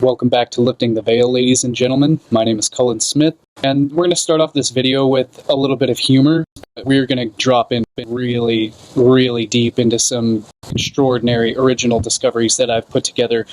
Welcome back to Lifting the Veil, ladies and gentlemen. My name is Cullen Smith, and we're going to start off this video with a little bit of humor. We're going to drop in really, really deep into some extraordinary original discoveries that I've put together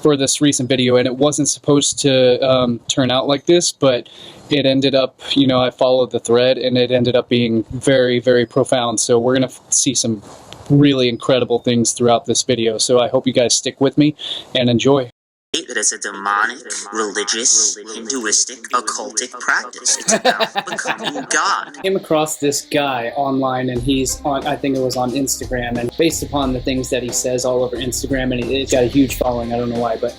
for this recent video, and it wasn't supposed to turn out like this, but it ended up, I followed the thread, and it ended up being very, very profound. So we're going to see some really incredible things throughout this video. So I hope you guys stick with me and enjoy. That it's a demonic, religious, Hinduistic, occultic practice. It's about becoming God. I came across this guy online, and he's on, I think it was on Instagram, and based upon the things that he says all over Instagram, and he's got a huge following, I don't know why, but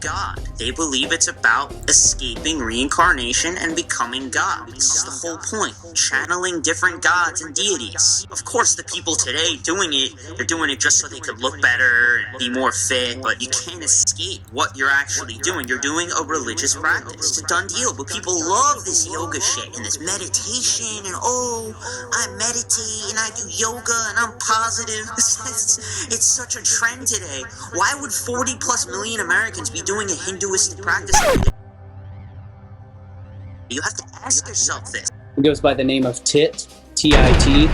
God. They believe it's about escaping reincarnation and becoming God. This is the whole point. Channeling different gods and deities. Of course, the people today doing it, they're doing it just so they could look better and be more fit, but you can't escape what you're actually doing. You're doing a religious practice. It's a done deal, but people love this yoga shit and this meditation and, I meditate and I do yoga and I'm positive. It's such a trend today. Why would 40 plus million Americans be doing a Hinduistic practice? You have to ask yourself this. he goes by the name of Tit, T-I-T,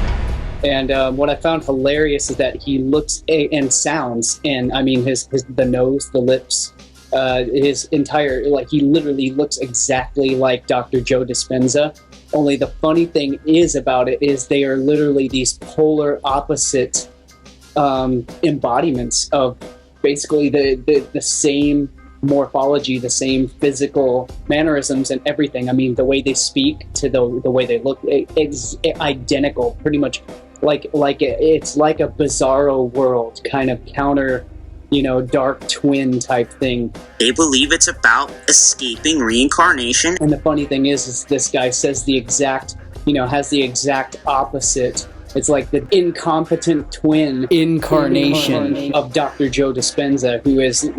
and what I found hilarious is that he looks and sounds, and I mean the nose, the lips, his entire, he literally looks exactly like Dr. Joe Dispenza. Only the funny thing is about it is they are literally these polar opposite embodiments of basically the same morphology, the same physical mannerisms and everything. I mean, the way they speak to the way they look, it's identical, pretty much. It's like a bizarro world kind of counter, dark twin type thing. They believe it's about escaping reincarnation. And the funny thing is this guy says the exact, has the exact opposite. It's like the incompetent twin incarnation of Dr. Joe Dispenza, who is,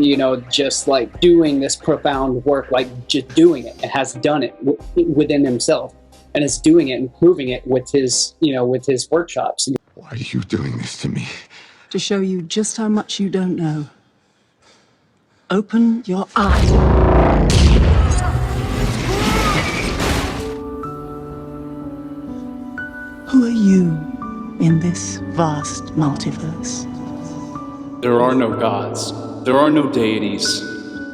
just like doing this profound work, like just doing it. It has done it within himself, and is doing it and proving it with his, with his workshops. Why are you doing this to me? To show you just how much you don't know. Open your eyes. Who are you in this vast multiverse? There are no gods. There are no deities.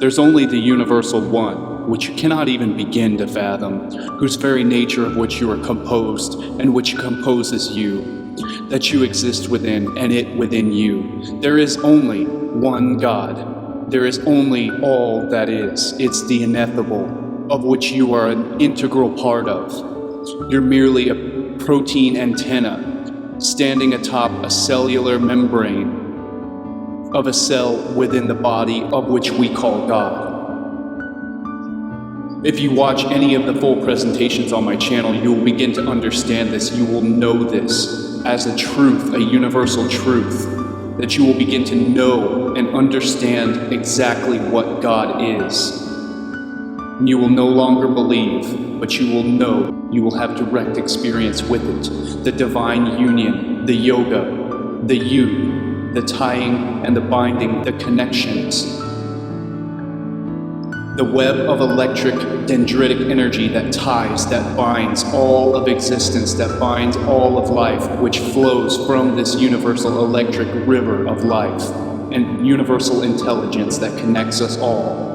There's only the universal one, which you cannot even begin to fathom, whose very nature of which you are composed, and which composes you, that you exist within, and it within you. There is only one God. There is only all that is. It's the ineffable, of which you are an integral part of. You're merely a protein antenna standing atop a cellular membrane of a cell within the body of which we call God. If you watch any of the full presentations on my channel, you will begin to understand this. You will know this as a truth, a universal truth, that you will begin to know and understand exactly what God is. You will no longer believe, but you will know. You will have direct experience with it. The divine union, the yoga, the you, the tying and the binding, the connections. The web of electric dendritic energy that ties, that binds all of existence, that binds all of life, which flows from this universal electric river of life and universal intelligence that connects us all.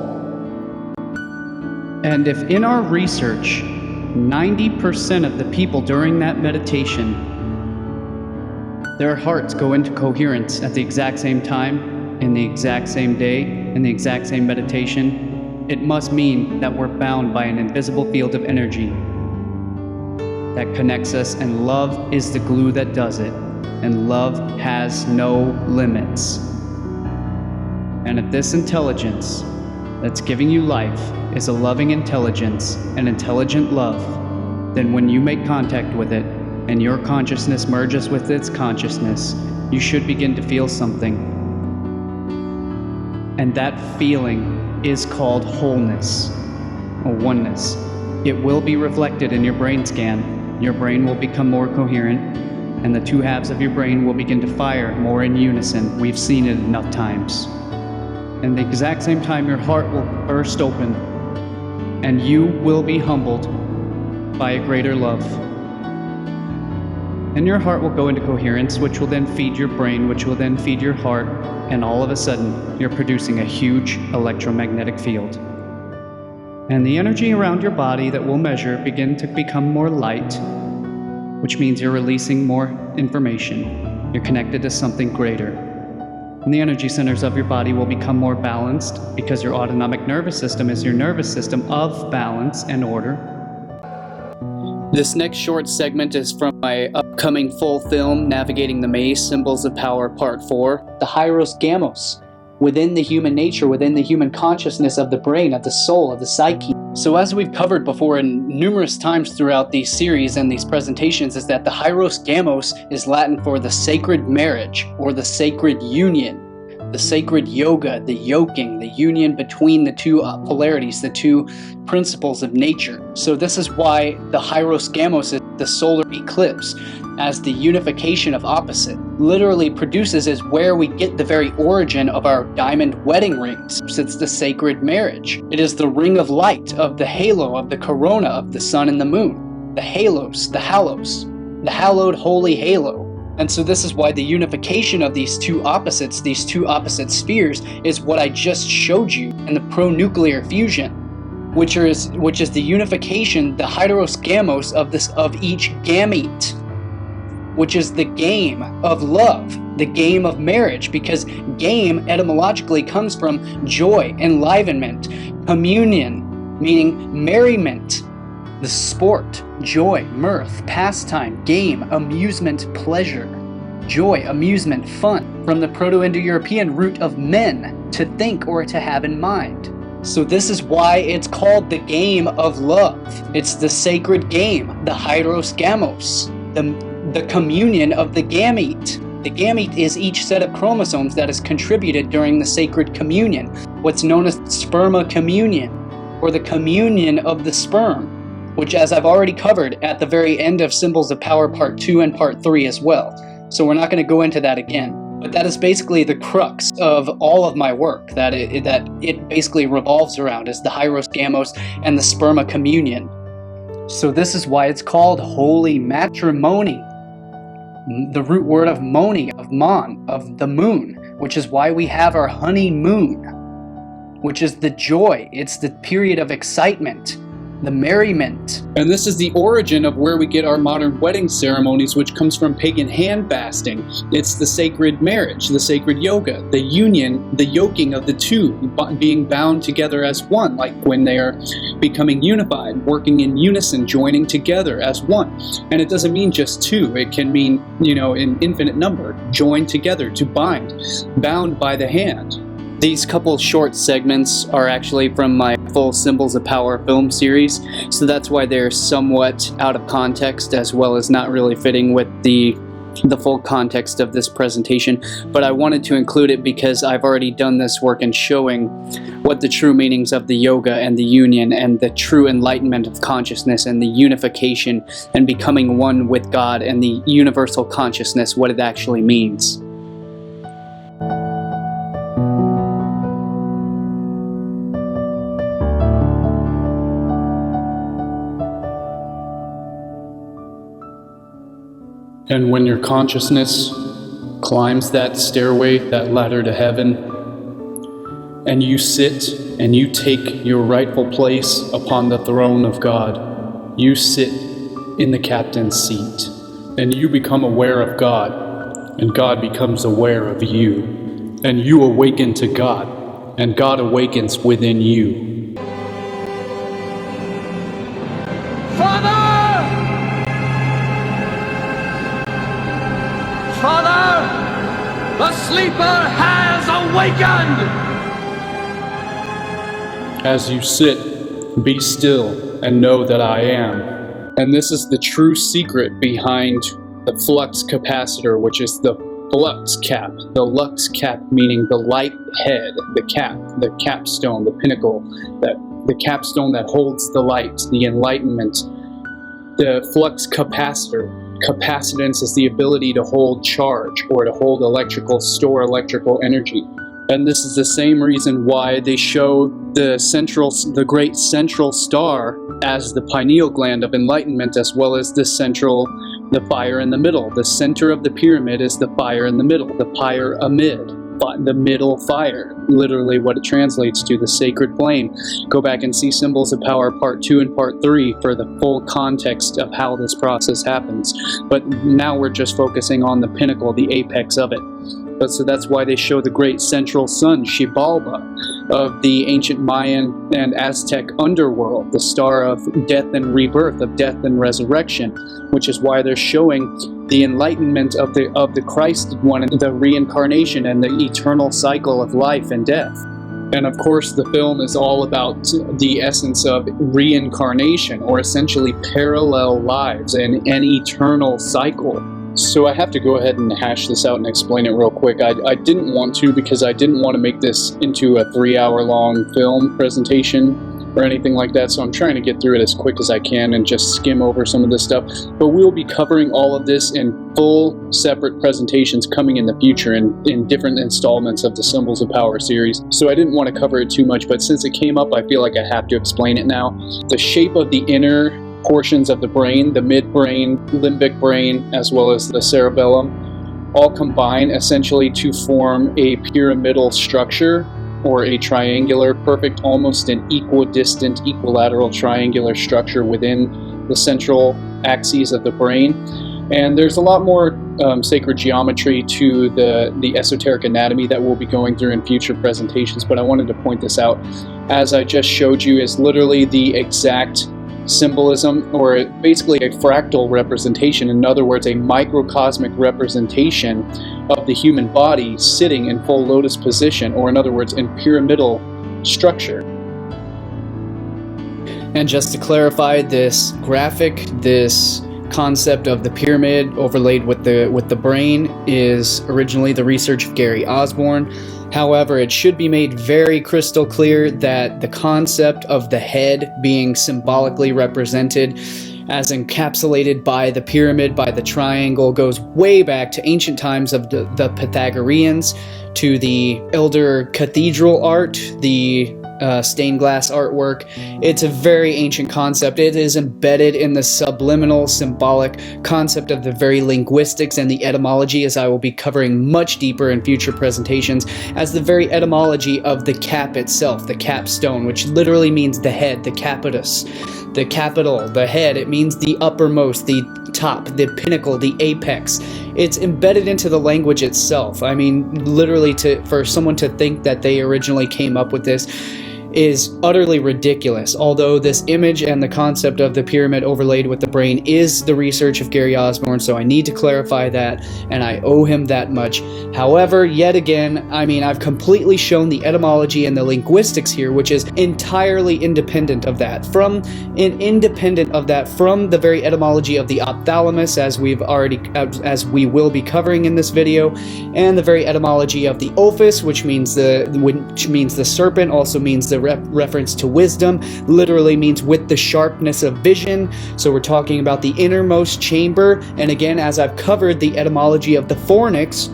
And if in our research, 90% of the people during that meditation, their hearts go into coherence at the exact same time, in the exact same day, in the exact same meditation, it must mean that we're bound by an invisible field of energy that connects us, and love is the glue that does it, and love has no limits. And if this intelligence that's giving you life is a loving intelligence, an intelligent love, then when you make contact with it and your consciousness merges with its consciousness, you should begin to feel something. And that feeling is called wholeness or oneness. It will be reflected in your brain scan. Your brain will become more coherent, and the two halves of your brain will begin to fire more in unison. We've seen it enough times. And the exact same time, your heart will burst open, and you will be humbled by a greater love. And your heart will go into coherence, which will then feed your brain, which will then feed your heart, and all of a sudden, you're producing a huge electromagnetic field. And the energy around your body that we'll measure begin to become more light, which means you're releasing more information. You're connected to something greater. And the energy centers of your body will become more balanced because your autonomic nervous system is your nervous system of balance and order. This next short segment is from my upcoming full film, Navigating the Maze, Symbols of Power, Part 4. The Hieros Gamos, within the human nature, within the human consciousness of the brain, of the soul, of the psyche. So as we've covered before in numerous times throughout these series and these presentations, is that the Hieros Gamos is Latin for the sacred marriage, or the sacred union, the sacred yoga, the yoking, the union between the two polarities, the two principles of nature. So this is why the Hieros Gamos is the solar eclipse, as the unification of opposite. Literally produces is where we get the very origin of our diamond wedding rings. It's the sacred marriage. It is the ring of light, of the halo, of the corona, of the sun and the moon. The halos, the hallowed holy halo. And so this is why the unification of these two opposite spheres, is what I just showed you in the pro-nuclear fusion, which is the unification, the Hieros Gamos of each gamete, which is the game of love, the game of marriage, because game etymologically comes from joy, enlivenment, communion, meaning merriment, the sport, joy, mirth, pastime, game, amusement, pleasure, joy, amusement, fun, from the Proto-Indo-European root of men, to think or to have in mind. So this is why it's called the game of love. It's the sacred game, the Hieros Gamos, the communion of the gamete. The gamete is each set of chromosomes that is contributed during the sacred communion, what's known as sperma communion, or the communion of the sperm, which, as I've already covered at the very end of Symbols of Power Part 2 and Part 3 as well. So we're not going to go into that again. But that is basically the crux of all of my work, that it basically revolves around, is the Hieros Gamos and the sperma communion. So this is why it's called holy matrimony. The root word of moni, of mon, of the moon, which is why we have our honeymoon, which is the joy. It's the period of excitement, the merriment. And this is the origin of where we get our modern wedding ceremonies, which comes from pagan hand fasting. It's the sacred marriage, the sacred yoga, the union, the yoking of the two, being bound together as one, like when they are becoming unified, working in unison, joining together as one. And it doesn't mean just two, it can mean, in infinite number, joined together, to bind, bound by the hand. These couple short segments are actually from my full Symbols of Power film series, so that's why they're somewhat out of context, as well as not really fitting with the full context of this presentation. But I wanted to include it because I've already done this work in showing what the true meanings of the yoga and the union and the true enlightenment of consciousness and the unification and becoming one with God and the universal consciousness, what it actually means. And when your consciousness climbs that stairway, that ladder to heaven, and you sit and you take your rightful place upon the throne of God, you sit in the captain's seat, and you become aware of God, and God becomes aware of you, and you awaken to God, and God awakens within you. Father! Father, the sleeper has awakened! As you sit, be still and know that I am. And this is the true secret behind the flux capacitor, which is the flux cap. The lux cap meaning the light head, the capstone, the pinnacle, the capstone that holds the light, the enlightenment. The flux capacitor. Capacitance is the ability to hold charge or to hold store electrical energy. And this is the same reason why they show the great central star as the pineal gland of enlightenment, as well as the fire in the middle. The center of the pyramid is the fire in the middle, the pyramid. The middle fire, literally what it translates to, the sacred flame. Go back and see Symbols of Power Part 2 and Part 3 for the full context of how this process happens. But now we're just focusing on the pinnacle, the apex of it. So that's why they show the great central sun, Xibalba, of the ancient Mayan and Aztec underworld, the star of death and rebirth, of death and resurrection, which is why they're showing the enlightenment of the Christ one, and the reincarnation and the eternal cycle of life and death. And of course, the film is all about the essence of reincarnation, or essentially parallel lives and an eternal cycle. So I have to go ahead and hash this out and explain it real quick. I didn't want to, because I didn't want to make this into a 3-hour-long film presentation or anything like that, so I'm trying to get through it as quick as I can and just skim over some of this stuff. But we'll be covering all of this in full separate presentations coming in the future in different installments of the Symbols of Power series. So I didn't want to cover it too much, but since it came up, I feel like I have to explain it now. The shape of the inner portions of the brain, the midbrain, limbic brain, as well as the cerebellum, all combine essentially to form a pyramidal structure, or a triangular, perfect, almost an equidistant, equilateral triangular structure within the central axes of the brain. And there's a lot more sacred geometry to the esoteric anatomy that we'll be going through in future presentations, but I wanted to point this out. As I just showed you, is literally the exact symbolism, or basically a fractal representation, in other words, a microcosmic representation of the human body sitting in full lotus position, or in other words, in pyramidal structure. And just to clarify, this graphic, this concept of the pyramid overlaid with the brain, is originally the research of Gary Osborne. However, it should be made very crystal clear that the concept of the head being symbolically represented as encapsulated by the pyramid, by the triangle, goes way back to ancient times of the Pythagoreans, to the Elder Cathedral art, the stained glass artwork. It's a very ancient concept. It is embedded in the subliminal, symbolic concept of the very linguistics and the etymology, as I will be covering much deeper in future presentations, as the very etymology of the cap itself, the capstone, which literally means the head, the capitus, the capital, the head. It means the uppermost, the top, the pinnacle, the apex. It's embedded into the language itself. I mean, literally, for someone to think that they originally came up with this is utterly ridiculous. Although this image and the concept of the pyramid overlaid with the brain is the research of Gary Osborne, so I need to clarify that, and I owe him that much. However, yet again, I mean, I've completely shown the etymology and the linguistics here, which is entirely independent of that. From the very etymology of the ophthalmos, as we will be covering in this video, and the very etymology of the ophis, which means the serpent, also means the reference to wisdom, literally means with the sharpness of vision. So we're talking about the innermost chamber. And again, as I've covered, the etymology of the fornix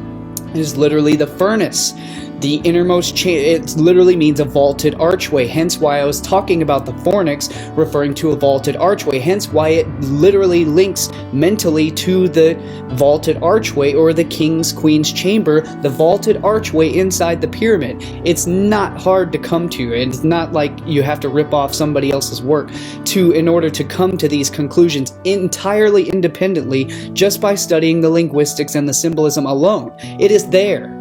is literally the furnace. The innermost it literally means a vaulted archway, hence why I was talking about the fornix referring to a vaulted archway, hence why it literally links mentally to the vaulted archway, or the king's queen's chamber, the vaulted archway inside the pyramid. It's not hard to come to. It's not like you have to rip off somebody else's work in order to come to these conclusions entirely independently, just by studying the linguistics and the symbolism alone. It is there.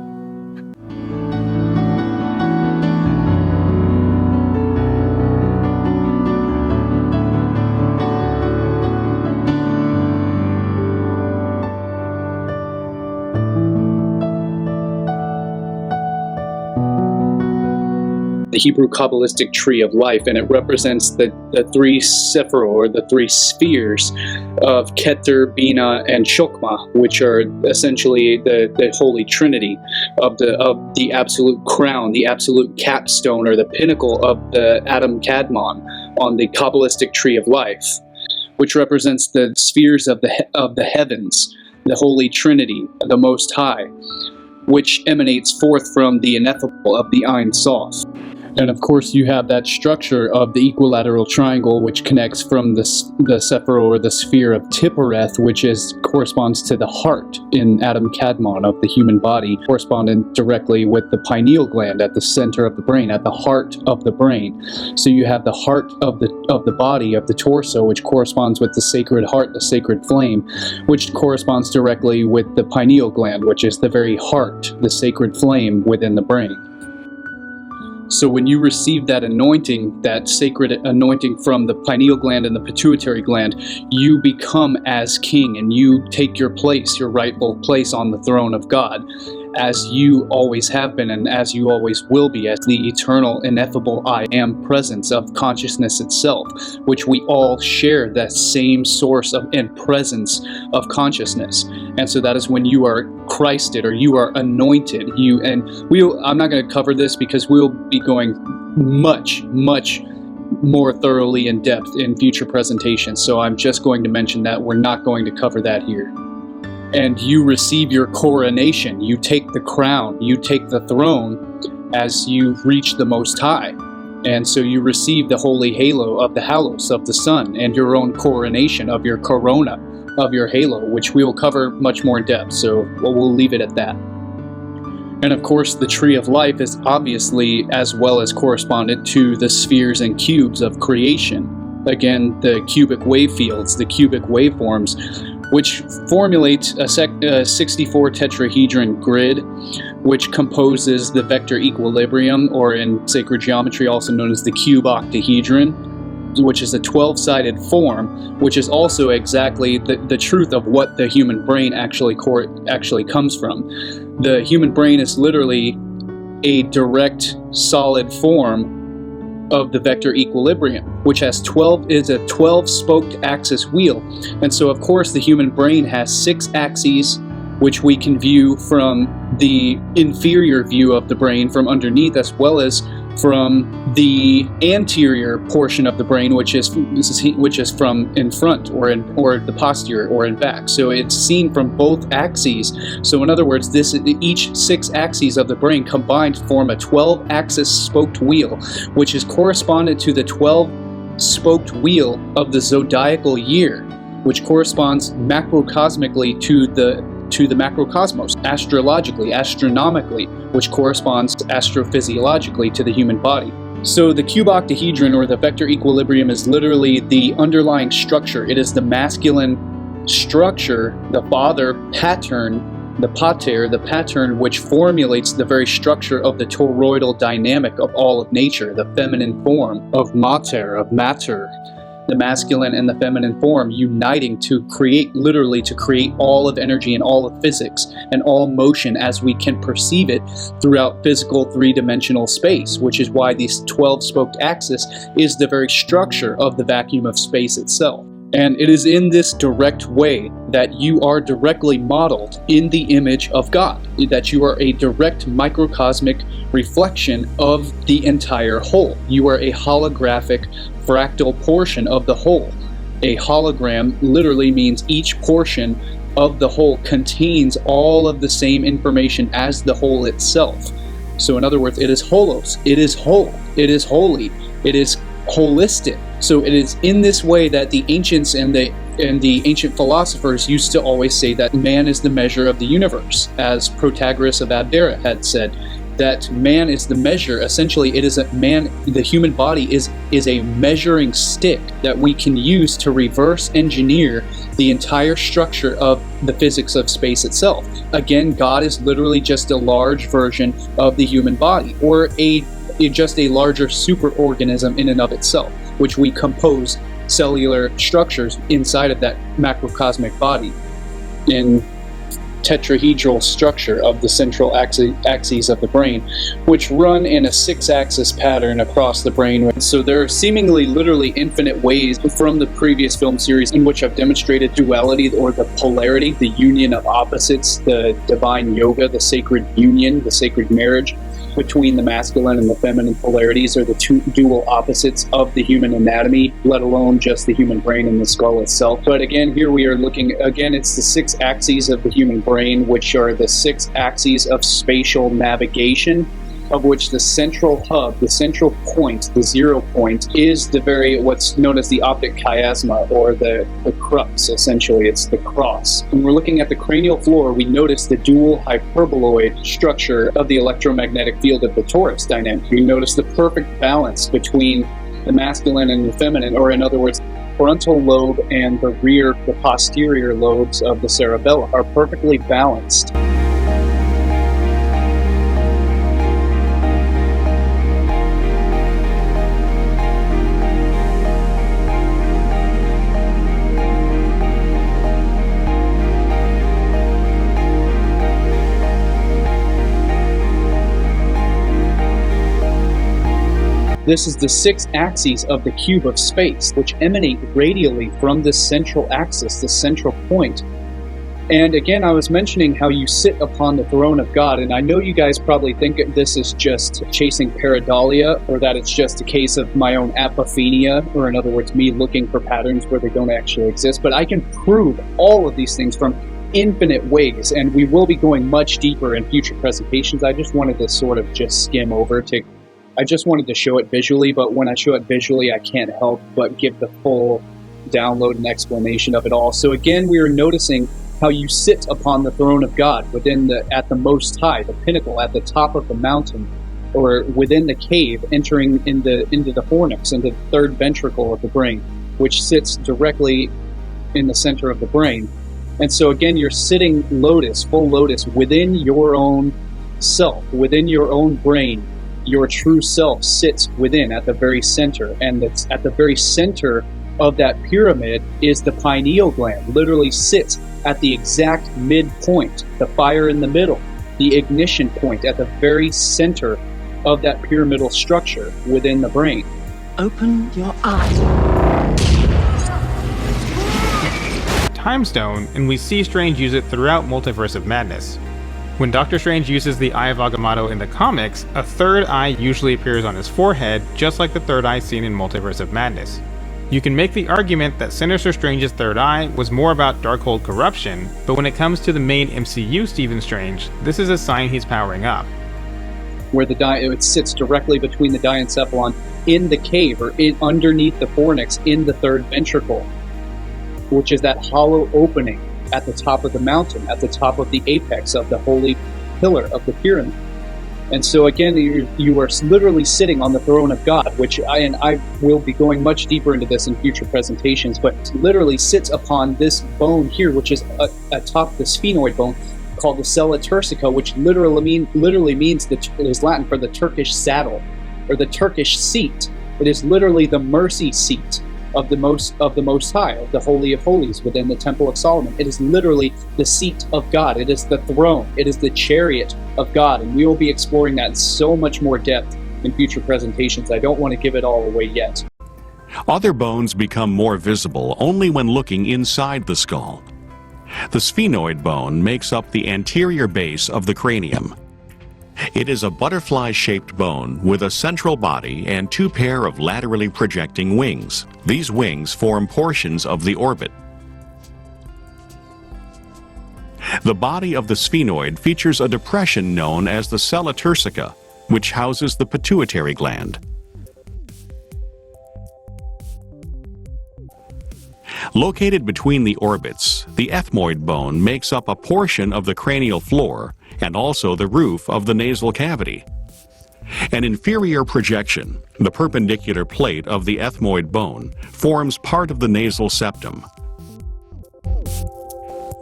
The Hebrew Kabbalistic tree of life, and it represents the three sephiro, or the three spheres of Keter, Bina, and Chokmah, which are essentially the Holy Trinity of the absolute crown, the absolute capstone, or the pinnacle of the Adam Kadmon on the Kabbalistic tree of life, which represents the spheres of the heavens, the Holy Trinity, the Most High. which emanates forth from the ineffable of the Ein Sof. And of course, you have that structure of the equilateral triangle, which connects from the Sephiro, or the sphere of Tippereth, which corresponds to the heart in Adam Kadmon of the human body, corresponding directly with the pineal gland at the center of the brain, at the heart of the brain. So you have the heart of the body, of the torso, which corresponds with the sacred heart, the sacred flame, which corresponds directly with the pineal gland, which is the very heart, the sacred flame within the brain. So when you receive that anointing, that sacred anointing from the pineal gland and the pituitary gland, you become as king, and you take your place, your rightful place on the throne of God, as you always have been and as you always will be, as the eternal, ineffable I Am presence of consciousness itself, which we all share that same source of and presence of consciousness. And so that is when you are Christed, or you are anointed. I'm not going to cover this because we'll be going much more thoroughly in depth in future presentations. So I'm just going to mention that. We're not going to cover that here. And you receive your coronation. You take the crown, you take the throne as you reach the Most High. And so you receive the holy halo of the halos of the sun, and your own coronation of your corona, of your halo, which we will cover much more in depth, so we'll leave it at that. And of course, the tree of life is obviously as well as correspondent to the spheres and cubes of creation. Again, the cubic wave fields, the cubic waveforms, which formulate a 64 tetrahedron grid, which composes the vector equilibrium, or in sacred geometry also known as the cube octahedron, which is a 12-sided form, which is also exactly the truth of what the human brain actually comes from. The human brain is literally a direct solid form of the vector equilibrium, which is a 12-spoked axis wheel. And so of course the human brain has 6 axes, which we can view from the inferior view of the brain from underneath, as well as from the anterior portion of the brain, which is from in front, or the posterior, or in back. So it's seen from both axes. So in other words, each 6 axes of the brain combined form a 12-axis spoked wheel, which is correspondent to the 12-spoked wheel of the zodiacal year, which corresponds macrocosmically to the macrocosmos, astrologically, astronomically, which corresponds astrophysiologically to the human body. So the cube octahedron, or the vector equilibrium, is literally the underlying structure. It is the masculine structure, the father pattern, the pattern which formulates the very structure of the toroidal dynamic of all of nature, the feminine form of mater, the masculine and the feminine form uniting to create all of energy and all of physics and all motion as we can perceive it throughout physical 3-dimensional space, which is why this 12-spoked axis is the very structure of the vacuum of space itself. And it is in this direct way that you are directly modeled in the image of God, that you are a direct microcosmic reflection of the entire whole. You are a holographic fractal portion of the whole. A hologram literally means each portion of the whole contains all of the same information as the whole itself. So in other words, it is holos, it is whole, it is holy, it is holistic. So it is in this way that the ancients and the ancient philosophers used to always say that man is the measure of the universe, as Protagoras of Abdera had said, that man is the measure. Essentially, it is the human body is a measuring stick that we can use to reverse engineer the entire structure of the physics of space itself. Again, God is literally just a large version of the human body, or just a larger superorganism in and of itself, which we compose cellular structures inside of that macrocosmic body in tetrahedral structure of the central axes of the brain, which run in a 6-axis pattern across the brain. So there are seemingly literally infinite ways from the previous film series in which I've demonstrated duality, or the polarity, the union of opposites, the divine yoga, the sacred union, the sacred marriage, between the masculine and the feminine polarities, or the two dual opposites of the human anatomy, let alone just the human brain and the skull itself. But again, here we are looking, again, it's the 6 axes of the human brain, which are the 6 axes of spatial navigation, of which the central hub, the central point, the 0 point, is the very, what's known as the optic chiasma, or the crux, essentially. It's the cross. When we're looking at the cranial floor, we notice the dual hyperboloid structure of the electromagnetic field of the torus dynamic. We notice the perfect balance between the masculine and the feminine, or in other words, frontal lobe and the rear, the posterior lobes of the cerebellum are perfectly balanced. This is the 6 axes of the cube of space, which emanate radially from this central axis, the central point. And again, I was mentioning how you sit upon the throne of God, and I know you guys probably think this is just chasing pareidolia, or that it's just a case of my own apophenia, or in other words, me looking for patterns where they don't actually exist. But I can prove all of these things from infinite ways, and we will be going much deeper in future presentations. I just wanted to sort of just skim over I just wanted to show it visually, but when I show it visually, I can't help but give the full download and explanation of it all. So again, we are noticing how you sit upon the throne of God at the Most High, the pinnacle, at the top of the mountain, or within the cave, entering into the fornix, into the third ventricle of the brain, which sits directly in the center of the brain. And so again, you're sitting lotus, full lotus, within your own self, within your own brain. Your true self sits within, at the very center, and it's at the very center of that pyramid is the pineal gland. Literally sits at the exact midpoint, the fire in the middle, the ignition point at the very center of that pyramidal structure within the brain. Open your eyes. Time Stone, and we see Strange use it throughout Multiverse of Madness. When Doctor Strange uses the Eye of Agamotto in the comics, a third eye usually appears on his forehead, just like the third eye seen in Multiverse of Madness. You can make the argument that Sinister Strange's third eye was more about Darkhold corruption, but when it comes to the main MCU Stephen Strange, this is a sign he's powering up. Where it sits directly between the diencephalon in the cave, or underneath the fornix in the third ventricle, which is that hollow opening at the top of the mountain, at the top of the apex of the holy pillar of the pyramid. And so again, you are literally sitting on the throne of God, which I will be going much deeper into this in future presentations, but literally sits upon this bone here, which is atop the sphenoid bone, called the sella turcica, which literally means is Latin for the Turkish saddle, or the Turkish seat. It is literally the mercy seat of the Most High, of the Holy of Holies within the Temple of Solomon. It is literally the seat of God. It is the throne. It is the chariot of God, and we will be exploring that in so much more depth in future presentations. I don't want to give it all away yet. Other bones become more visible only when looking inside the skull. The sphenoid bone makes up the anterior base of the cranium. It is a butterfly-shaped bone with a central body and 2 pair of laterally projecting wings. These wings form portions of the orbit. The body of the sphenoid features a depression known as the sella turcica, which houses the pituitary gland. Located between the orbits, the ethmoid bone makes up a portion of the cranial floor and also the roof of the nasal cavity. An inferior projection, the perpendicular plate of the ethmoid bone, forms part of the nasal septum.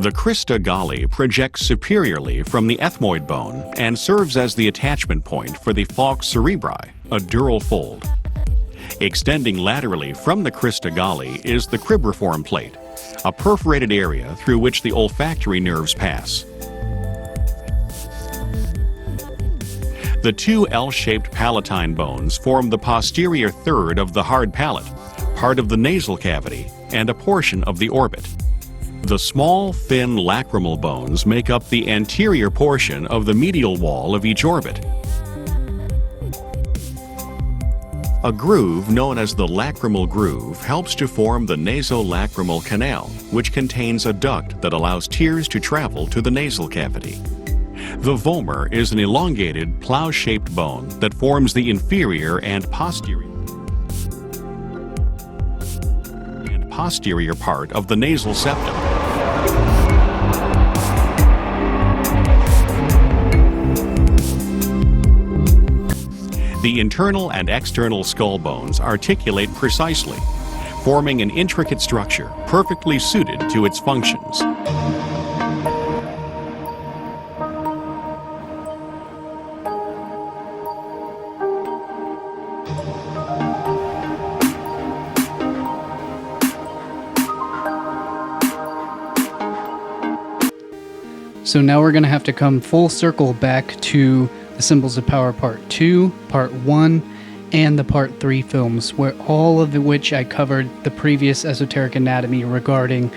The crista galli projects superiorly from the ethmoid bone and serves as the attachment point for the falx cerebri, a dural fold. Extending laterally from the crista galli is the cribriform plate, a perforated area through which the olfactory nerves pass. The 2 L-shaped palatine bones form the posterior third of the hard palate, part of the nasal cavity, and a portion of the orbit. The small, thin lacrimal bones make up the anterior portion of the medial wall of each orbit. A groove known as the lacrimal groove helps to form the nasolacrimal canal, which contains a duct that allows tears to travel to the nasal cavity. The vomer is an elongated, plow-shaped bone that forms the inferior and posterior part of the nasal septum. The internal and external skull bones articulate precisely, forming an intricate structure perfectly suited to its functions. So now we're going to have to come full circle back to the Symbols of Power Part 2, Part 1, and the Part 3 films, where all of which I covered the previous esoteric anatomy regarding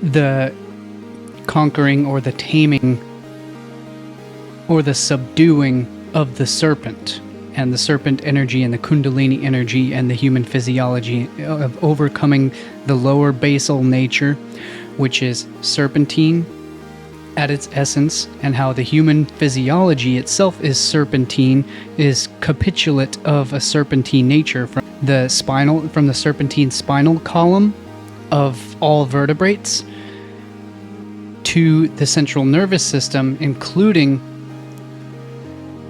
the conquering or the taming or the subduing of the serpent, and the serpent energy and the kundalini energy and the human physiology of overcoming the lower basal nature, which is serpentine at its essence, and how the human physiology itself is serpentine, is capitulate of a serpentine nature from the serpentine spinal column of all vertebrates to the central nervous system, including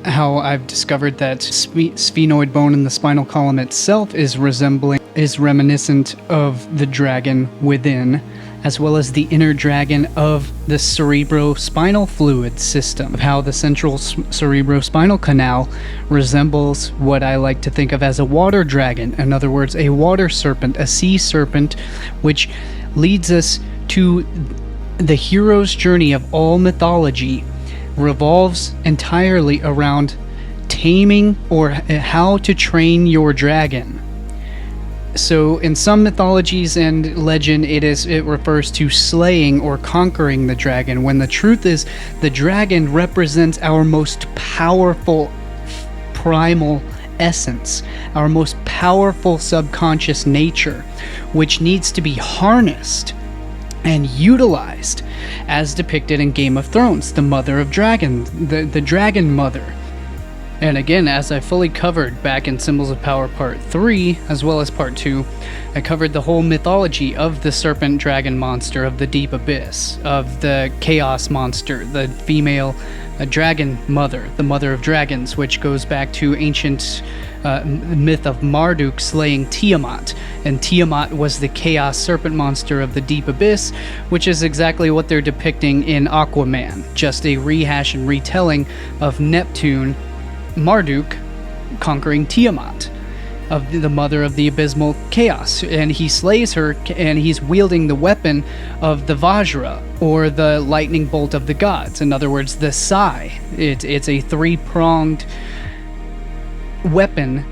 how I've discovered that sphenoid bone in the spinal column itself is reminiscent of the dragon within, as well as the inner dragon of the cerebrospinal fluid system, how the central cerebrospinal canal resembles what I like to think of as a water dragon, in other words, a water serpent, a sea serpent, which leads us to the hero's journey of all mythology, revolves entirely around taming or how to train your dragon. So in some mythologies and legend, it refers to slaying or conquering the dragon, when the truth is the dragon represents our most powerful primal essence, our most powerful subconscious nature, which needs to be harnessed and utilized, as depicted in Game of Thrones, the mother of dragons, the dragon mother. And again, as I fully covered back in Symbols of Power Part 3, as well as Part 2, I covered the whole mythology of the serpent dragon monster of the deep abyss, of the chaos monster, the female dragon mother, the mother of dragons, which goes back to ancient myth of Marduk slaying Tiamat. And Tiamat was the chaos serpent monster of the deep abyss, which is exactly what they're depicting in Aquaman, just a rehash and retelling of Neptune, Marduk, conquering Tiamat, of the mother of the abysmal chaos, and he slays her, and he's wielding the weapon of the Vajra, or the lightning bolt of the gods, in other words, the Sai. It's a three-pronged weapon,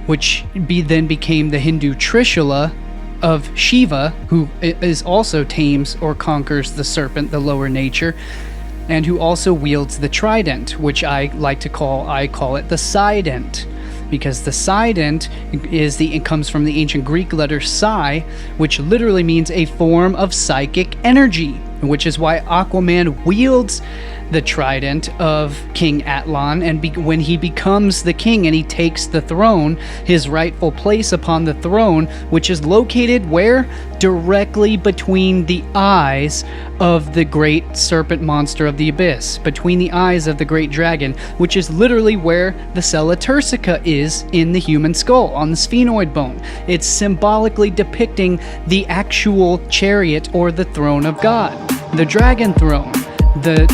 which then became the Hindu Trishula of Shiva, who is also tames or conquers the serpent, the lower nature, and who also wields the trident, which I call it the Sident, because the Sident comes from the ancient Greek letter psi, which literally means a form of psychic energy, which is why Aquaman wields the trident of King Atlan, and when he becomes the king and he takes the throne, his rightful place upon the throne, which is located where? Directly between the eyes of the great serpent monster of the abyss, between the eyes of the great dragon, which is literally where the Sella Turcica is in the human skull, on the sphenoid bone. It's symbolically depicting the actual chariot or the throne of God, the dragon throne. The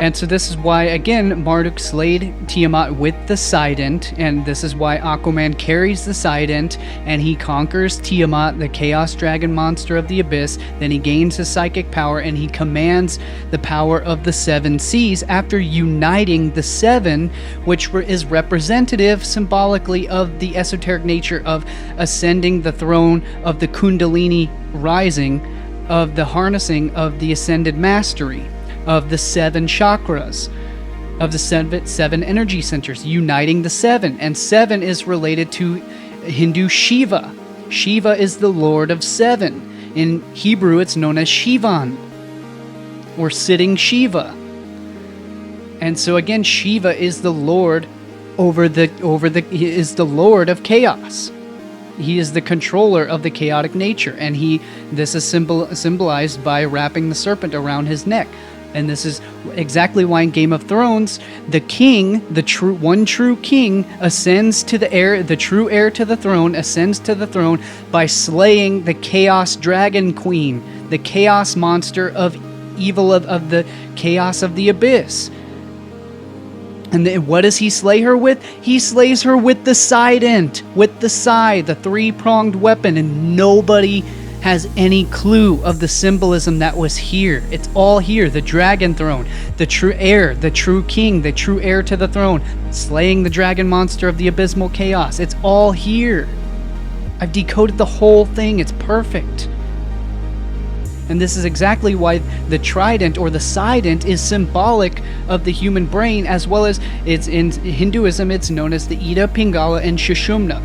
And so this is why, again, Marduk slayed Tiamat with the Trident, and this is why Aquaman carries the Trident, and he conquers Tiamat, the Chaos Dragon monster of the Abyss. Then he gains his psychic power, and he commands the power of the seven seas after uniting the seven, which is representative symbolically of the esoteric nature of ascending the throne of the Kundalini rising, of the harnessing of the ascended mastery, of the seven chakras, of the seven energy centers, uniting the seven. And seven is related to Hindu Shiva. Shiva is the Lord of Seven. In Hebrew, it's known as Shivan, or sitting Shiva. And so again, Shiva is the Lord is the Lord of chaos. He is the controller of the chaotic nature, and this is symbolized by wrapping the serpent around his neck. And this is exactly why in Game of Thrones, the king, the true king, ascends to the true heir to the throne, ascends to the throne by slaying the Chaos Dragon Queen, the chaos monster of evil of the chaos of the abyss. And then what does he slay her with? He slays her with the Trident, with the Sai, the three-pronged weapon, and nobody has any clue of the symbolism that was here. It's all here. The dragon throne, the true heir, the true king, the true heir to the throne, slaying the dragon monster of the abysmal chaos. It's all here. I've decoded the whole thing. It's perfect. And this is exactly why the trident or the Trident is symbolic of the human brain, as well as it's in Hinduism, it's known as the Ida, Pingala, and Sushumna,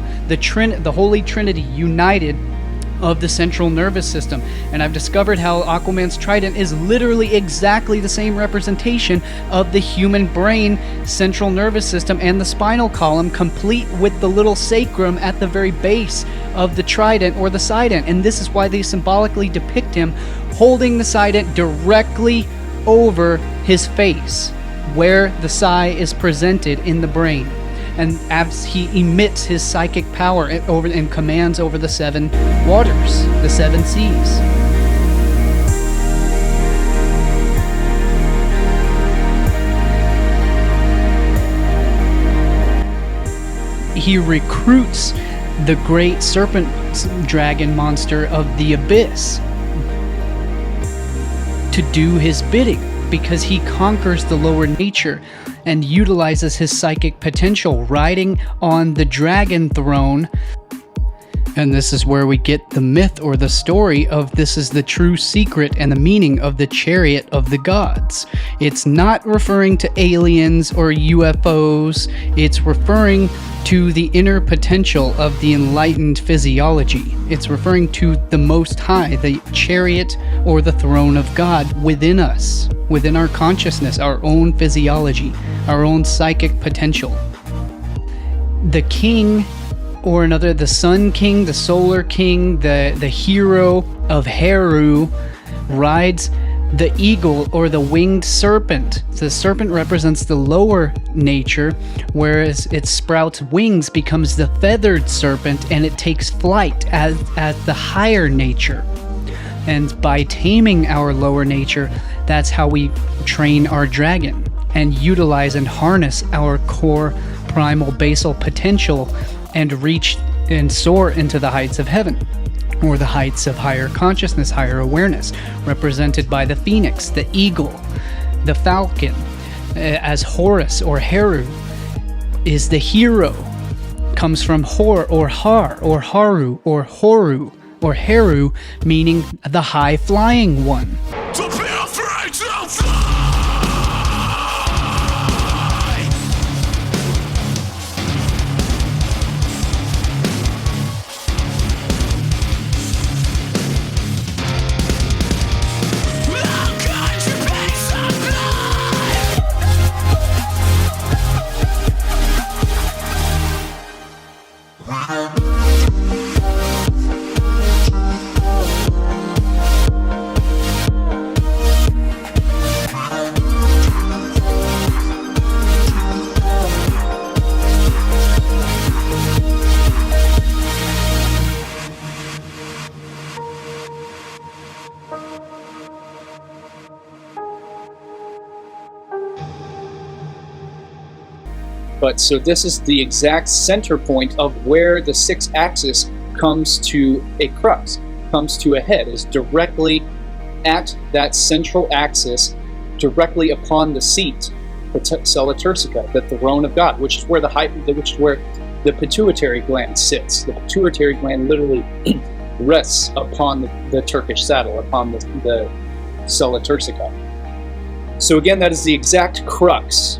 the Holy Trinity united of the central nervous system. And I've discovered how Aquaman's trident is literally exactly the same representation of the human brain, central nervous system, and the spinal column, complete with the little sacrum at the very base of the trident or the Trident. And this is why they symbolically depict him holding the Trident directly over his face, where the Psi is presented in the brain. And as he emits his psychic power over and commands over the seven waters, the seven seas. He recruits the great serpent dragon monster of the abyss to do his bidding, because he conquers the lower nature and utilizes his psychic potential, riding on the dragon throne. And this is where we get the myth or the story of this is the true secret and the meaning of the Chariot of the Gods. It's not referring to aliens or UFOs, it's referring to the inner potential of the enlightened physiology. It's referring to the Most High, the Chariot or the throne of God within us, within our consciousness, our own physiology, our own psychic potential. The king, or the sun king, the solar king, the hero of Heru, rides the eagle or the winged serpent. The serpent represents the lower nature, whereas it sprouts wings, becomes the feathered serpent, and it takes flight as the higher nature. And by taming our lower nature, that's how we train our dragon and utilize and harness our core primal basal potential and reach and soar into the heights of heaven, or the heights of higher consciousness, higher awareness, represented by the phoenix, the eagle, the falcon, as Horus or Heru is the hero, comes from Hor or Har or Haru or Horu or Heru, meaning the high flying one. But so this is the exact center point of where the 6-axis comes to a crux, comes to a head, is directly at that central axis, directly upon the seat, the Sella Turcica, the throne of God, which is where the pituitary gland sits. The pituitary gland literally rests upon the Turkish saddle, upon the Sella Turcica. So again, that is the exact crux,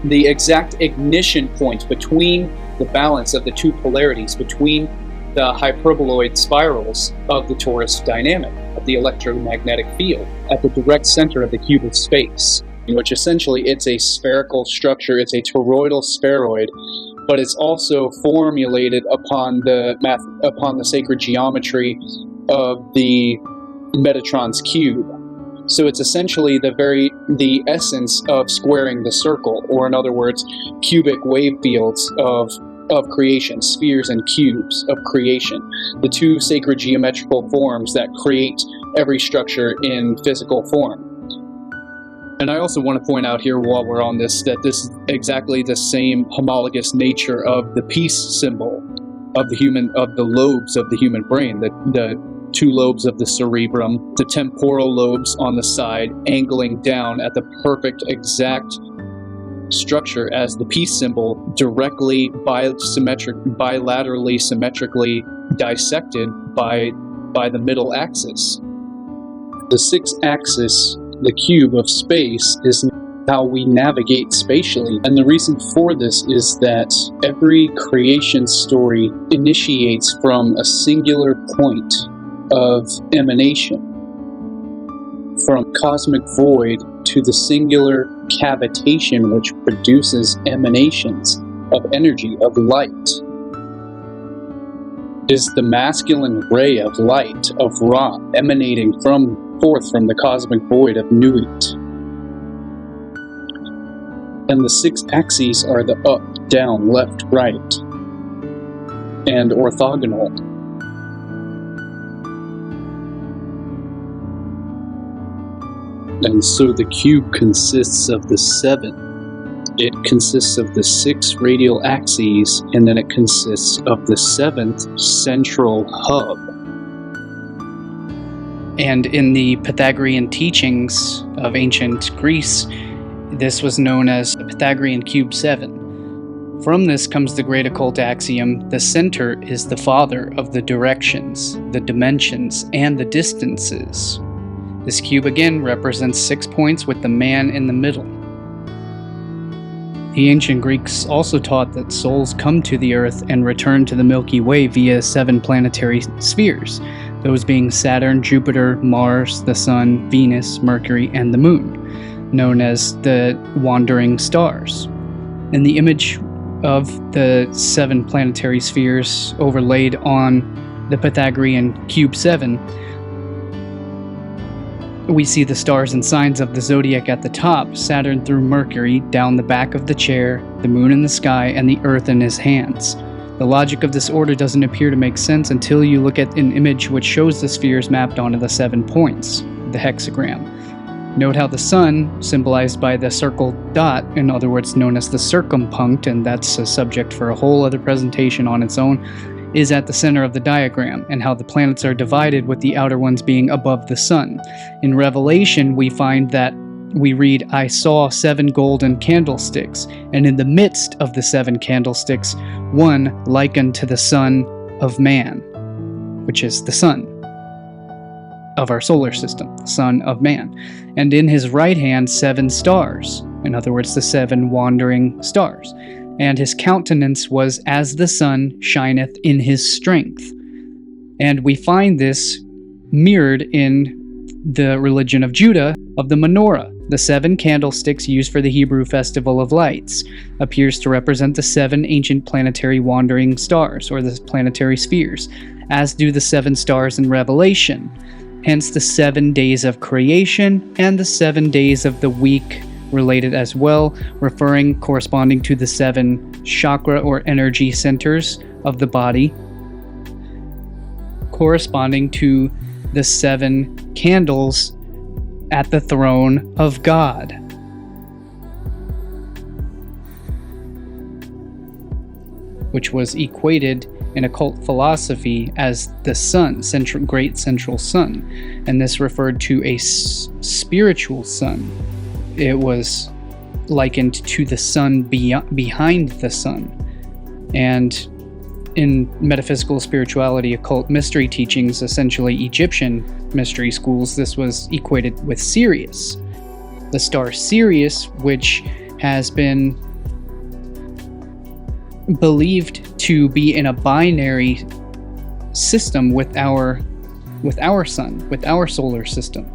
the exact ignition point between the balance of the two polarities, between the hyperboloid spirals of the torus dynamic, of the electromagnetic field, at the direct center of the cube of space, which essentially it's a spherical structure, it's a toroidal spheroid, but it's also formulated upon the sacred geometry of the Metatron's cube. So it's essentially the essence of squaring the circle, or in other words, cubic wave fields of creation, spheres and cubes of creation, the two sacred geometrical forms that create every structure in physical form. And I also want to point out here while we're on this, that this is exactly the same homologous nature of the peace symbol of the lobes of the human brain, the 2 lobes of the cerebrum, the temporal lobes on the side, angling down at the perfect exact structure as the peace symbol, directly bilaterally symmetrically dissected by the middle axis. The 6-axis, the cube of space, is how we navigate spatially. And the reason for this is that every creation story initiates from a singular point of emanation, from cosmic void to the singular cavitation which produces emanations of energy, of light. Is the masculine ray of light, of Ra, emanating forth from the cosmic void of Nuit. And the 6 axes are the up, down, left, right, and orthogonal. And so the cube consists of the 7. It consists of the 6 radial axes, and then it consists of the 7th central hub. And in the Pythagorean teachings of ancient Greece, this was known as the Pythagorean cube 7. From this comes the great occult axiom: the center is the father of the directions, the dimensions, and the distances. This cube again represents 6 points with the man in the middle. The ancient Greeks also taught that souls come to the Earth and return to the Milky Way via 7 planetary spheres, those being Saturn, Jupiter, Mars, the Sun, Venus, Mercury, and the Moon, known as the wandering stars. And the image of the 7 planetary spheres overlaid on the Pythagorean cube 7, we see the stars and signs of the zodiac at the top, Saturn through Mercury down the back of the chair, the moon in the sky, and the earth in his hands. The logic of this order doesn't appear to make sense until you look at an image which shows the spheres mapped onto the 7 points, the hexagram. Note how the sun, symbolized by the circle dot, in other words known as the circumpunct, and that's a subject for a whole other presentation on its own, is at the center of the diagram, and how the planets are divided with the outer ones being above the sun. In Revelation, we find that we read, "I saw 7 golden candlesticks, and in the midst of the 7 candlesticks, one like unto the Son of Man," which is the sun of our solar system, the Son of Man. "And in his right hand 7 stars," in other words, the 7 wandering stars. "And his countenance was as the sun shineth in his strength." And we find this mirrored in the religion of Judah of the menorah. The 7 candlesticks used for the Hebrew Festival of Lights appears to represent the 7 ancient planetary wandering stars, or the planetary spheres, as do the 7 stars in Revelation. Hence the 7 days of creation and the 7 days of the week related as well, corresponding to the 7 chakra or energy centers of the body, corresponding to the 7 candles at the throne of God. which was equated in occult philosophy as the sun, great central sun, and this referred to a spiritual sun. It was likened to the sun behind the sun. And in metaphysical spirituality, occult mystery teachings, essentially Egyptian mystery schools, this was equated with Sirius, the star Sirius, which has been believed to be in a binary system with our sun, with our solar system.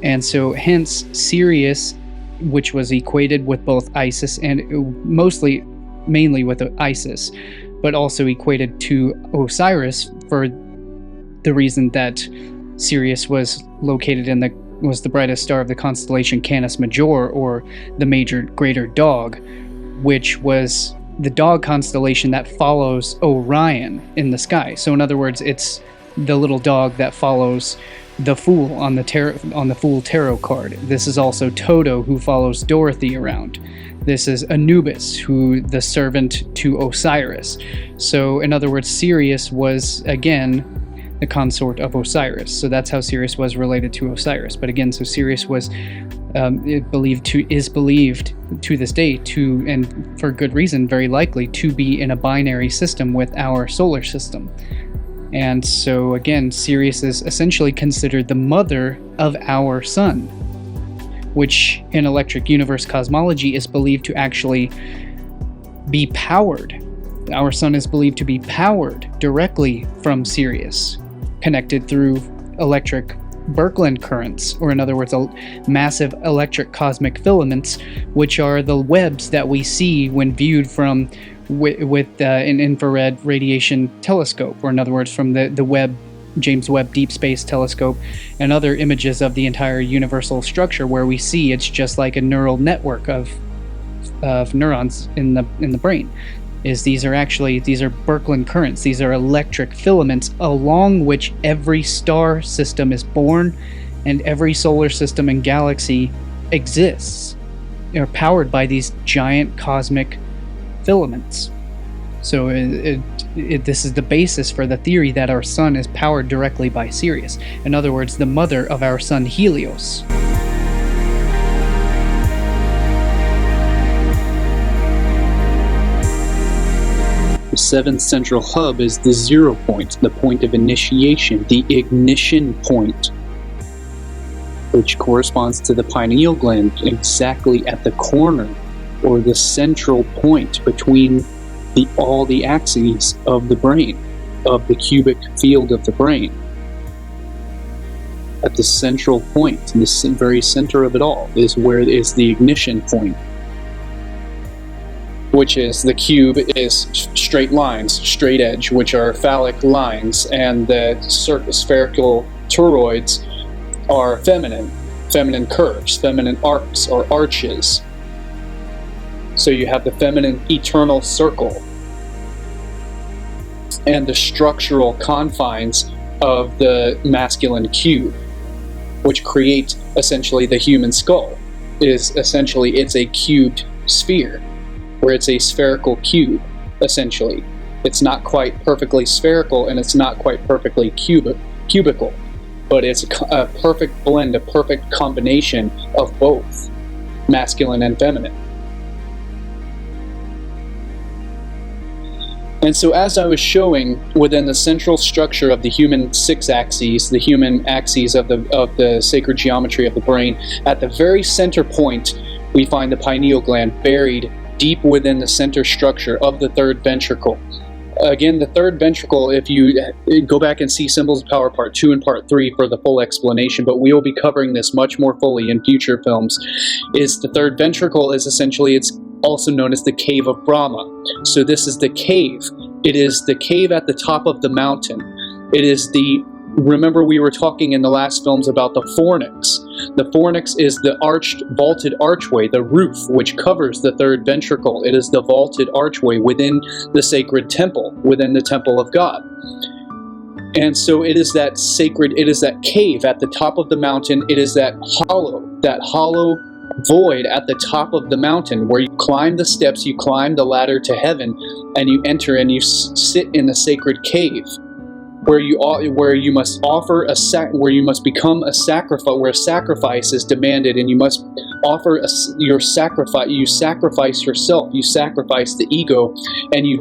And so hence Sirius, which was equated with both Isis and mainly with Isis, but also equated to Osiris for the reason that Sirius was located was the brightest star of the constellation Canis Major, or the major greater dog, which was the dog constellation that follows Orion in the sky. So in other words, it's the little dog that follows the Fool on the Fool tarot card. This is also Toto, who follows Dorothy around. This is Anubis, who the servant to Osiris. So in other words, Sirius was again the consort of Osiris. So that's how Sirius was related to Osiris. But again, so Sirius was believed to this day and for good reason, very likely, to be in a binary system with our solar system. And so again, Sirius is essentially considered the mother of our sun, which in electric universe cosmology is believed to actually be powered. Our sun is believed to be powered directly from Sirius, connected through electric Birkeland currents, or in other words, massive electric cosmic filaments, which are the webs that we see when viewed from with an infrared radiation telescope, or in other words, from the James Webb Deep Space Telescope, and other images of the entire universal structure, where we see it's just like a neural network of neurons in the brain. These are Birkeland currents. These are electric filaments along which every star system is born, and every solar system and galaxy exists. They're powered by these giant cosmic filaments. So this is the basis for the theory that our sun is powered directly by Sirius. In other words, the mother of our sun Helios. The seventh central hub is the 0 point, the point of initiation, the ignition point, which corresponds to the pineal gland, exactly at the corner, or the central point between all the axes of the brain, of the cubic field of the brain. At the central point, in the very center of it all, is where is the ignition point, which is the cube is straight lines, straight edge, which are phallic lines, and the spherical toroids are feminine curves, feminine arcs or arches. So you have the feminine eternal circle and the structural confines of the masculine cube, which create essentially the human skull. It's a cubed sphere, where it's a spherical cube, essentially. It's not quite perfectly spherical, and it's not quite perfectly cubical, but it's a perfect blend, a perfect combination of both masculine and feminine. And so as I was showing, within the central structure of the human six axes, the human axes of the sacred geometry of the brain, at the very center point, we find the pineal gland buried deep within the center structure of the third ventricle. Again, the third ventricle, if you go back and see Symbols of Power Part 2 and Part 3 for the full explanation, but we will be covering this much more fully in future films, is the third ventricle is essentially, it's also known as the Cave of Brahma. So this is the cave. It is the cave at the top of the mountain. It is remember we were talking in the last films about the fornix. The fornix is the vaulted archway, the roof which covers the third ventricle. It is the vaulted archway within the sacred temple, within the temple of God. And so it is that cave at the top of the mountain. It is that hollow void at the top of the mountain where you climb the steps, you climb the ladder to heaven, and you enter and you sit in the sacred cave, where you must offer where you must become a sacrifice, where sacrifice is demanded, and you must offer your sacrifice. You sacrifice yourself, you sacrifice the ego, and you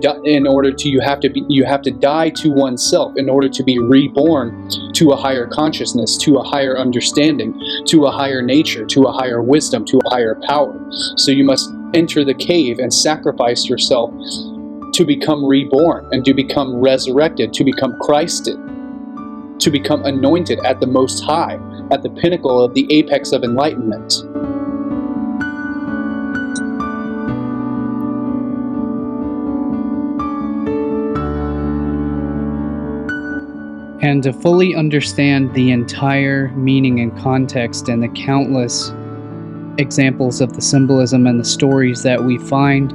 have to die to oneself in order to be reborn to a higher consciousness, to a higher understanding, to a higher nature, to a higher wisdom, to a higher power. So you must enter the cave and sacrifice yourself to become reborn and to become resurrected, to become Christed, to become anointed at the Most High, at the pinnacle of the apex of enlightenment. And to fully understand the entire meaning and context and the countless examples of the symbolism and the stories that we find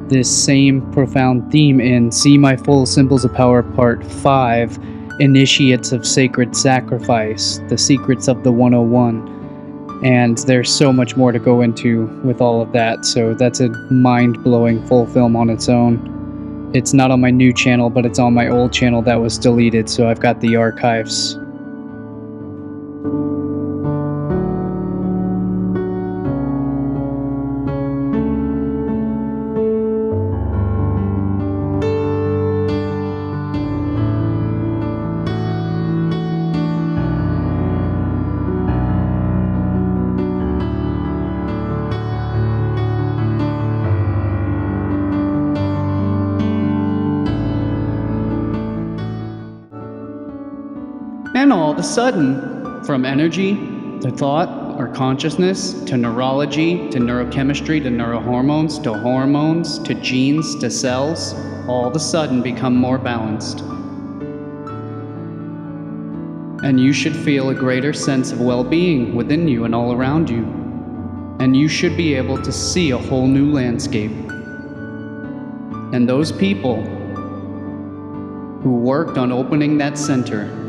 this same profound theme in See My Full Symbols of Power Part 5, Initiates of Sacred Sacrifice, The Secrets of the 101. And there's so much more to go into with all of that, so that's a mind-blowing full film on its own. It's not on my new channel, but it's on my old channel that was deleted, so I've got the archives. And all of a sudden, from energy to thought or consciousness to neurology to neurochemistry to neurohormones to hormones to genes to cells, all of a sudden become more balanced. And you should feel a greater sense of well-being within you and all around you. And you should be able to see a whole new landscape. And those people who worked on opening that center,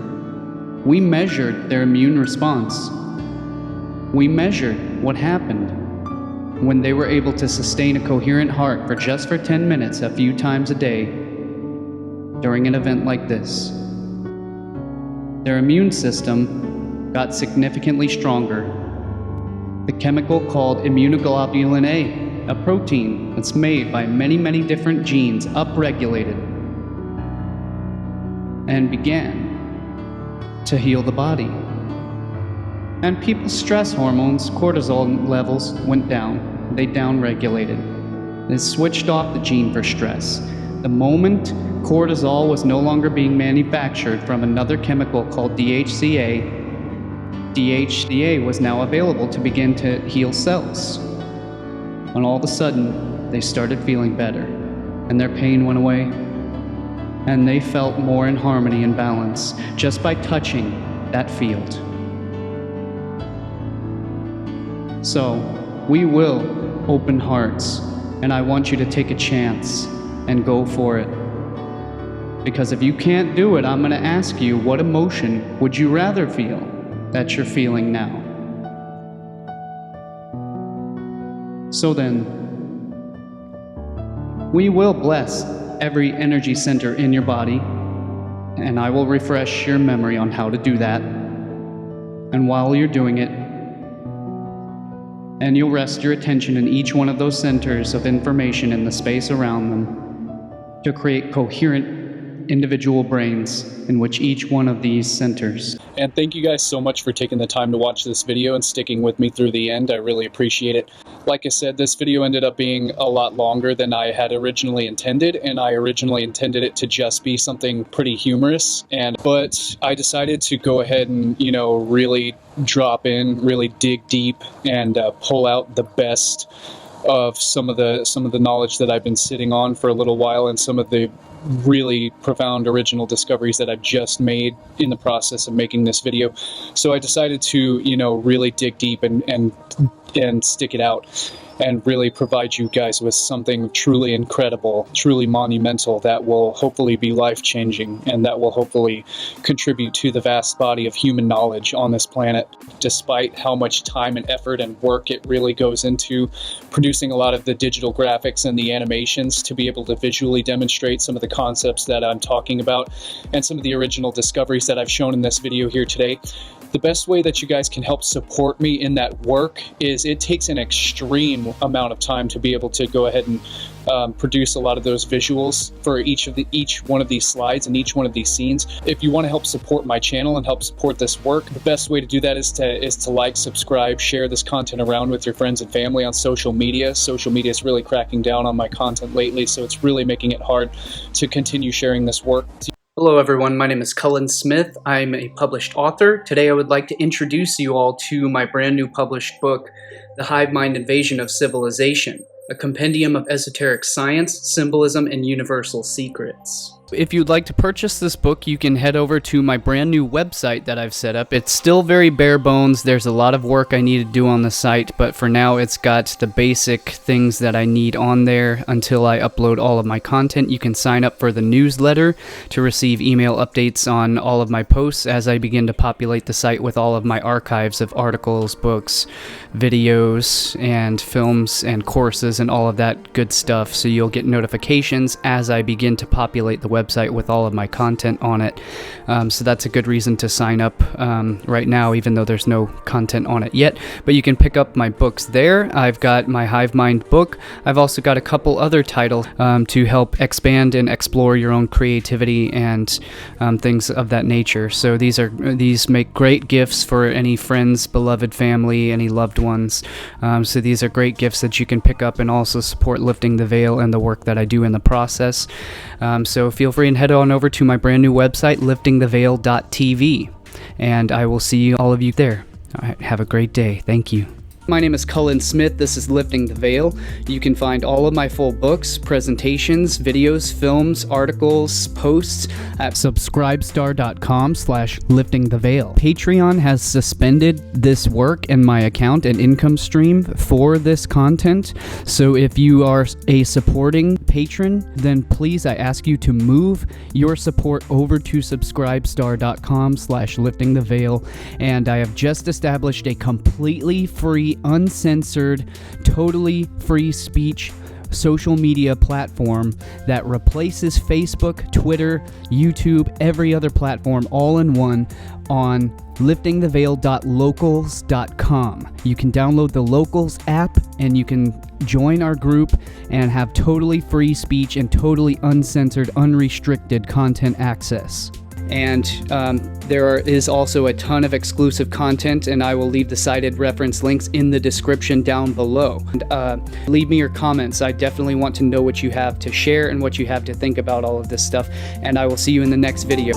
we measured their immune response. We measured what happened when they were able to sustain a coherent heart for just 10 minutes a few times a day during an event like this. Their immune system got significantly stronger. The chemical called immunoglobulin A, a protein that's made by many different genes, upregulated and began to heal the body. And people's stress hormones, cortisol levels went down. They downregulated. It switched off the gene for stress. The moment cortisol was no longer being manufactured from another chemical called DHCA, DHCA was now available to begin to heal cells. And all of a sudden, they started feeling better, and their pain went away, and they felt more in harmony and balance just by touching that field. So, we will open hearts, and I want you to take a chance and go for it. Because if you can't do it, I'm going to ask you, what emotion would you rather feel that you're feeling now? So then, we will bless every energy center in your body, and I will refresh your memory on how to do that. And while you're doing it, and you'll rest your attention in each one of those centers of information in the space around them to create coherent individual brains in which each one of these centers. And thank you guys so much for taking the time to watch this video and sticking with me through the end. I really appreciate it. Like I said, this video ended up being a lot longer than I had originally intended, and I originally intended it to just be something pretty humorous. But I decided to go ahead and, really drop in, really dig deep, and pull out the best of some of the knowledge that I've been sitting on for a little while, and some of the really profound original discoveries that I've just made in the process of making this video. So I decided to, really dig deep and and stick it out and really provide you guys with something truly incredible, truly monumental, that will hopefully be life-changing and that will hopefully contribute to the vast body of human knowledge on this planet. Despite how much time and effort and work it really goes into producing a lot of the digital graphics and the animations to be able to visually demonstrate some of the concepts that I'm talking about and some of the original discoveries that I've shown in this video here today, the best way that you guys can help support me in that work is it takes an extreme amount of time to be able to go ahead and produce a lot of those visuals for each one of these slides and each one of these scenes. If you want to help support my channel and help support this work, the best way to do that is to like, subscribe, share this content around with your friends and family on social media. Social media is really cracking down on my content lately, so it's really making it hard to continue sharing this work. Hello everyone, my name is Cullen Smith. I'm a published author. Today I would like to introduce you all to my brand new published book, The Hive Mind Invasion of Civilization, a compendium of esoteric science, symbolism, and universal secrets. If you'd like to purchase this book, you can head over to my brand new website that I've set up. It's still very bare bones. There's a lot of work I need to do on the site, but for now it's got the basic things that I need on there until I upload all of my content. You can sign up for the newsletter to receive email updates on all of my posts as I begin to populate the site with all of my archives of articles, books, videos, and films and courses and all of that good stuff. So you'll get notifications as I begin to populate the website with all of my content on it. So that's a good reason to sign up right now, even though there's no content on it yet. But you can pick up my books there. I've got my Hive Mind book. I've also got a couple other titles to help expand and explore your own creativity and things of that nature. So these make great gifts for any friends, beloved family, any loved ones. So these are great gifts that you can pick up and also support Lifting the Veil and the work that I do in the process. So feel free and head on over to my brand new website, liftingtheveil.tv, and I will see all of you there. All right, have a great day. Thank you. My name is Cullen Smith. This is Lifting the Veil. You can find all of my full books, presentations, videos, films, articles, posts at subscribestar.com/liftingtheveil. Patreon has suspended this work and my account and income stream for this content. So if you are a supporting patron, then please I ask you to move your support over to subscribestar.com/liftingtheveil. And I have just established a completely free, uncensored, totally free speech social media platform that replaces Facebook, Twitter, YouTube, every other platform all in one on liftingtheveil.locals.com. You can download the Locals app and you can join our group and have totally free speech and totally uncensored, unrestricted content access. And there is also a ton of exclusive content, and I will leave the cited reference links in the description down below. And leave me your comments. I definitely want to know what you have to share and what you have to think about all of this stuff, and I will see you in the next video.